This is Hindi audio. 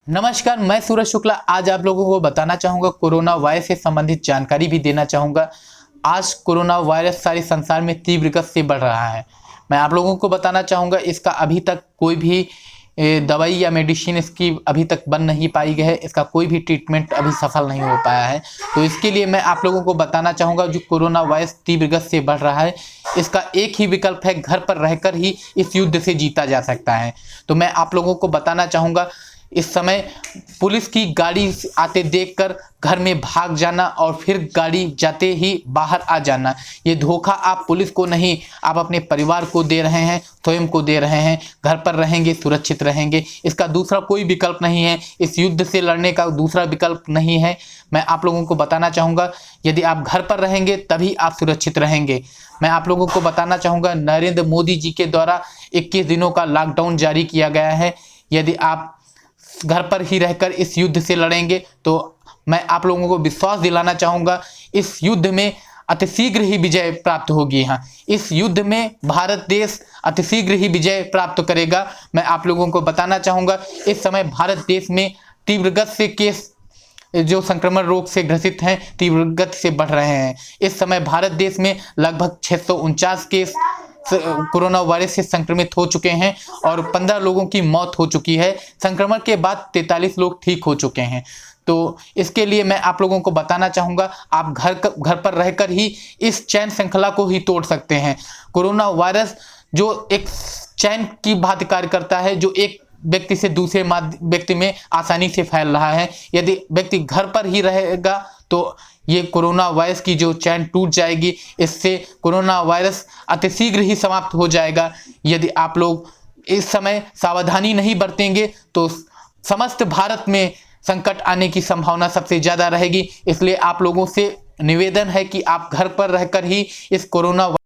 नमस्कार, मैं सूरज शुक्ला आज आप लोगों को बताना चाहूँगा, कोरोना वायरस से संबंधित जानकारी भी देना चाहूँगा। आज कोरोना वायरस सारे संसार में तीव्र गति से बढ़ रहा है। मैं आप लोगों को बताना चाहूँगा, इसका अभी तक कोई भी दवाई या मेडिसिन इसकी अभी तक बन नहीं पाई गई है। इसका कोई भी ट्रीटमेंट अभी सफल नहीं हो पाया है। तो इसके लिए मैं आप लोगों को बताना चाहूँगा, जो कोरोना वायरस तीव्र गति से बढ़ रहा है, इसका एक ही विकल्प है, घर पर रहकर ही इस युद्ध से जीता जा सकता है। तो मैं आप लोगों को बताना चाहूँगा, इस समय पुलिस की गाड़ी आते देखकर घर में भाग जाना और फिर गाड़ी जाते ही बाहर आ जाना, ये धोखा आप पुलिस को नहीं, आप अपने परिवार को दे रहे हैं, स्वयं को दे रहे हैं। घर पर रहेंगे, सुरक्षित रहेंगे। इसका दूसरा कोई विकल्प नहीं है। इस युद्ध से लड़ने का दूसरा विकल्प नहीं है। मैं आप लोगों को बताना चाहूँगा, यदि आप घर पर रहेंगे तभी आप सुरक्षित रहेंगे। मैं आप लोगों को बताना चाहूँगा, नरेंद्र मोदी जी के द्वारा 21 दिनों का लॉकडाउन जारी किया गया है। यदि आप घर पर ही रहकर इस युद्ध से लड़ेंगे तो मैं आप लोगों को विश्वास दिलाना चाहूँगा, इस युद्ध में अतिशीघ्र ही विजय प्राप्त होगी। हाँ, इस युद्ध में भारत देश अतिशीघ्र ही विजय प्राप्त करेगा। मैं आप लोगों को बताना चाहूँगा, इस समय भारत देश में तीव्र गति से केस जो संक्रमण रोग से ग्रसित हैं तीव्र गति से बढ़ रहे हैं। इस समय भारत देश में लगभग 649 केस कोरोना वायरस से संक्रमित हो चुके हैं और 15 लोगों की मौत हो चुकी है। संक्रमण के बाद 43 लोग ठीक हो चुके हैं। तो इसके लिए मैं आप लोगों को बताना चाहूँगा, आप घर पर रहकर ही इस चैन श्रृंखला को ही तोड़ सकते हैं। कोरोना वायरस जो एक चैन की भांति कार्य करता है, जो एक व्यक्ति से दूसरे व्यक्ति में आसानी से फैल रहा है। यदि व्यक्ति घर पर ही रहेगा तो ये कोरोना वायरस की जो चैन टूट जाएगी। इससे कोरोना वायरस अतिशीघ्र ही समाप्त हो जाएगा। यदि आप लोग इस समय सावधानी नहीं बरतेंगे तो समस्त भारत में संकट आने की संभावना सबसे ज़्यादा रहेगी। इसलिए आप लोगों से निवेदन है कि आप घर पर रहकर ही इस कोरोना